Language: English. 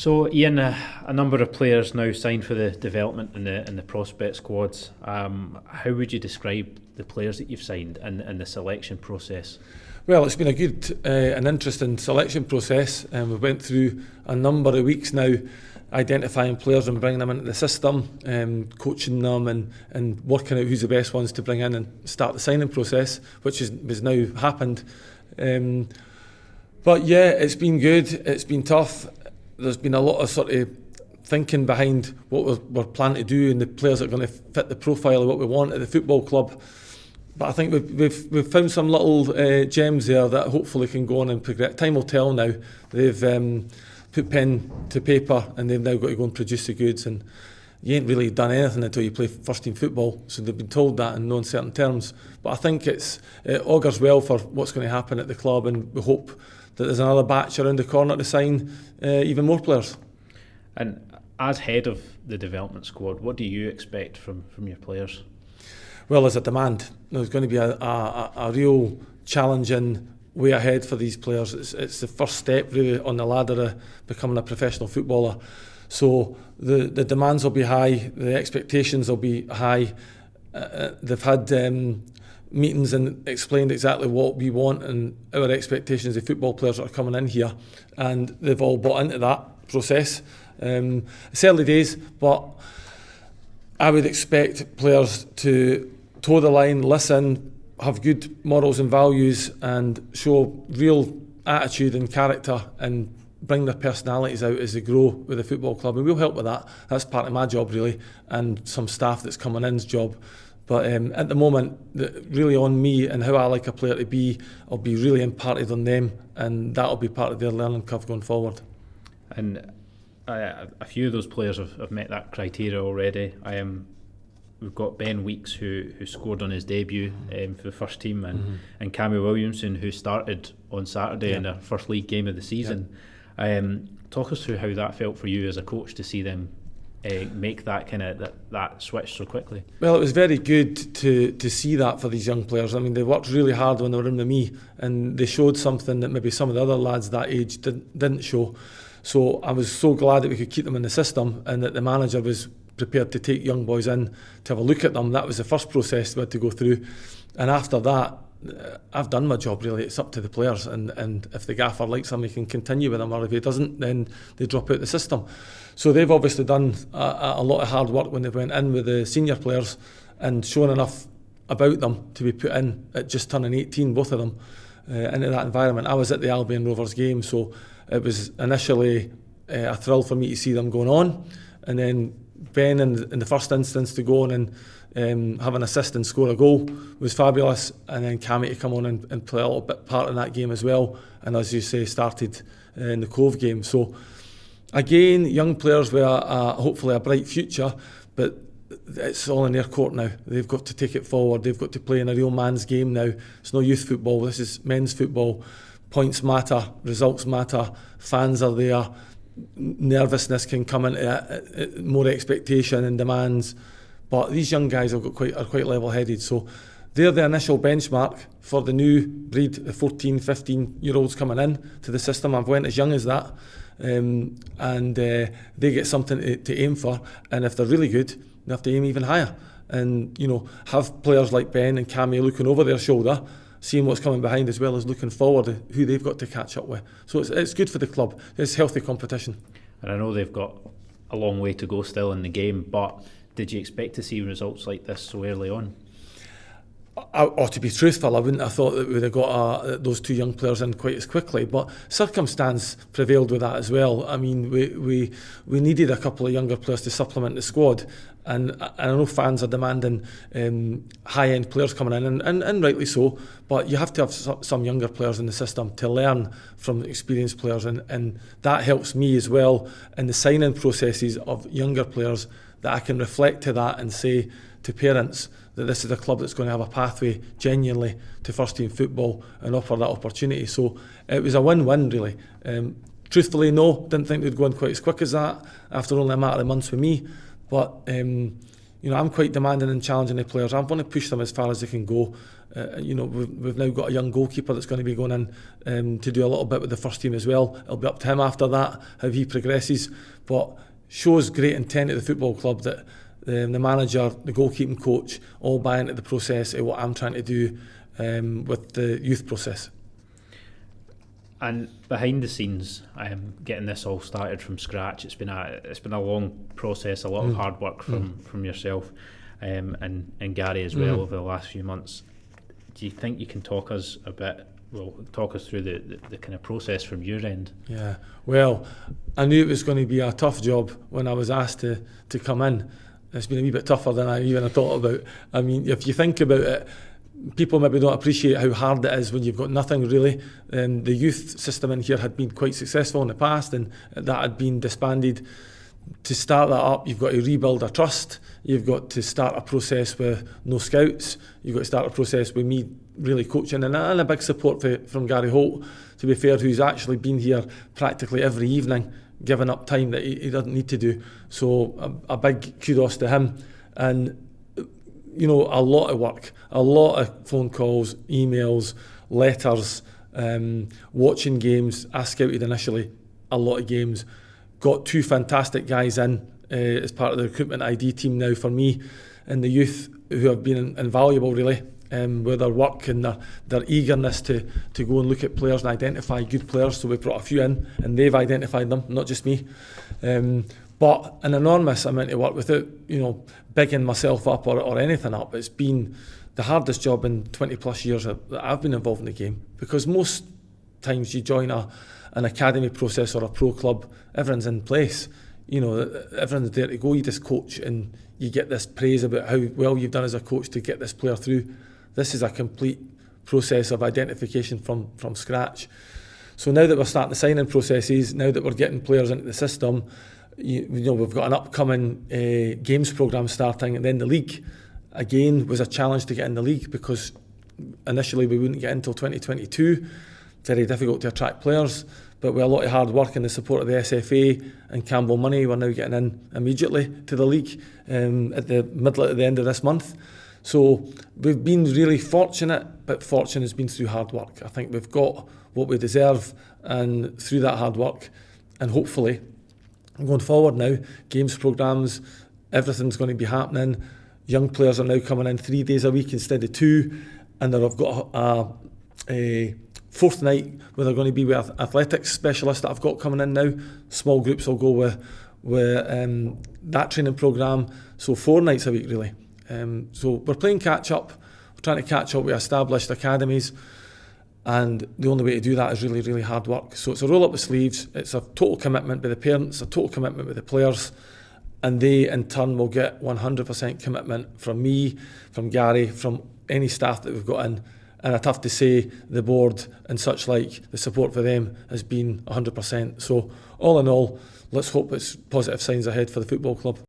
So, Ian, a number of players now signed for the development and the prospect squads. How would you describe the players that you've signed and the selection process? Well, it's been a good and interesting selection process, and we went through a number of weeks now identifying players and bringing them into the system, coaching them and working out who's the best ones to bring in and start the signing process, which has now happened. But yeah, it's been good, it's been tough. There's been a lot of sort of thinking behind what we're planning to do and the players that are going to fit the profile of what we want at the football club. But I think we've found some little gems there that hopefully can go on and progress. Time will tell now. They've put pen to paper and they've now got to go and produce the goods, and you ain't really done anything until you play first team football, so they've been told that in no uncertain terms. But I think it augurs well for what's going to happen at the club, and we hope that there's another batch around the corner to sign even more players. And as head of the development squad, what do you expect from your players? Well, there's a demand. There's going to be a real challenging way ahead for these players. It's the first step really on the ladder of becoming a professional footballer. So the demands will be high, the expectations will be high. They've had meetings and explained exactly what we want and our expectations of football players that are coming in here, and they've all bought into that process. It's early days, but I would expect players to toe the line, listen, have good morals and values, and show real attitude and character and bring their personalities out as they grow with the football club, and we'll help with that. That's part of my job really, and some staff that's coming in's job. But at the moment, really on me and how I like a player to be, I'll be really imparted on them, and that'll be part of their learning curve going forward. And a few of those players have met that criteria already. We've got Ben Weeks who scored on his debut for the first team, and Cammy Williamson who started on Saturday in their first league game of the season. Talk us through how that felt for you as a coach to see them make that that switch so quickly. Well, it was very good to see that for these young players. I mean, they worked really hard when they were in with me, and they showed something that maybe some of the other lads that age didn't show. So I was so glad that we could keep them in the system, and that the manager was prepared to take young boys in to have a look at them. That was the first process we had to go through, and after that, I've done my job really. It's up to the players, and if the gaffer likes them, he can continue with them, or if he doesn't, then they drop out the system. So they've obviously done a lot of hard work when they went in with the senior players and shown enough about them to be put in at just turning 18, both of them, into that environment. I was at the Albion Rovers game, so it was initially a thrill for me to see them going on, and then Ben in the first instance to go on and have an assist and score a goal was fabulous, and then Cammy to come on and play a little bit part in that game as well, and as you say, started in the Cove game. So again, young players with hopefully a bright future, but it's all in their court now. They've got to take it forward. They've got to play in a real man's game now. It's no youth football, this is men's football. Points matter, results matter, fans are there, nervousness can come into more expectation and demands, but these young guys are quite level-headed, so they're the initial benchmark for the new breed, the 14, 15-year-olds coming in to the system. I've went as young as that, and they get something to aim for, and if they're really good, they have to aim even higher, and have players like Ben and Cammy looking over their shoulder, seeing what's coming behind, as well as looking forward to who they've got to catch up with. So it's good for the club. It's healthy competition. And I know they've got a long way to go still in the game, but did you expect to see results like this so early on? To be truthful, I wouldn't have thought that we would have got those two young players in quite as quickly, but circumstance prevailed with that as well. I mean, we needed a couple of younger players to supplement the squad, and I know fans are demanding high-end players coming in, and rightly so, but you have to have some younger players in the system to learn from experienced players, and that helps me as well in the signing processes of younger players, that I can reflect to that and say to parents that this is a club that's going to have a pathway genuinely to first team football and offer that opportunity. So it was a win-win really. Truthfully, no, didn't think they'd go in quite as quick as that after only a matter of months with me, but I'm quite demanding and challenging the players. I want to push them as far as they can go. We've now got a young goalkeeper that's going to be going in to do a little bit with the first team as well. It'll be up to him after that, how he progresses. But shows great intent at the football club that the manager, the goalkeeping coach, all buy into the process of what I'm trying to do with the youth process. And behind the scenes, getting this all started from scratch, it's been a long process, a lot of hard work from yourself and Gary as well over the last few months. Do you think you can talk us through the kind of process from your end? Yeah, well, I knew it was going to be a tough job when I was asked to come in. It's been a wee bit tougher than I even thought about. I mean, if you think about it, people maybe don't appreciate how hard it is when you've got nothing really. The youth system in here had been quite successful in the past, and that had been disbanded. To start that up, you've got to rebuild a trust. You've got to start a process with no scouts. You've got to start a process with me really coaching, and a big support from Gary Holt, to be fair, who's actually been here practically every evening, giving up time that he doesn't need to do. So a big kudos to him. And a lot of work, a lot of phone calls, emails, letters, watching games. I scouted initially a lot of games. Got 2 fantastic guys in as part of the recruitment ID team now for me, and the youth, who have been invaluable really with their work and their eagerness to go and look at players and identify good players. So we brought a few in and they've identified them, not just me. But an enormous amount of work without bigging myself up or anything up. It's been the hardest job in 20 plus years that I've been involved in the game, because most times you join an academy process or a pro club, everyone's in place. Everyone's there to go. You just coach and you get this praise about how well you've done as a coach to get this player through. This is a complete process of identification from scratch. So now that we're starting the signing processes, now that we're getting players into the system, we've got an upcoming games programme starting, and then the league again was a challenge to get in the league, because initially we wouldn't get in until 2022. Very difficult to attract players, but with a lot of hard work and the support of the SFA and Campbell Money, we're now getting in immediately to the league at the end of this month. So we've been really fortunate, but fortune has been through hard work. I think we've got what we deserve, and through that hard work, and hopefully going forward now, games programmes, everything's going to be happening. Young players are now coming in 3 days a week instead of 2, and I've got a fourth night where they're going to be with athletics specialists that I've got coming in now. Small groups will go with that training programme, so 4 nights a week really. So we're playing catch up. We're trying to catch up with established academies, and the only way to do that is really, really hard work. So it's a roll up the sleeves. It's a total commitment by the parents, a total commitment with the players, and they in turn will get 100% commitment from me, from Gary, from any staff that we've got in. And I'd have to say the board and such like, the support for them has been 100%. So all in all, let's hope it's positive signs ahead for the football club.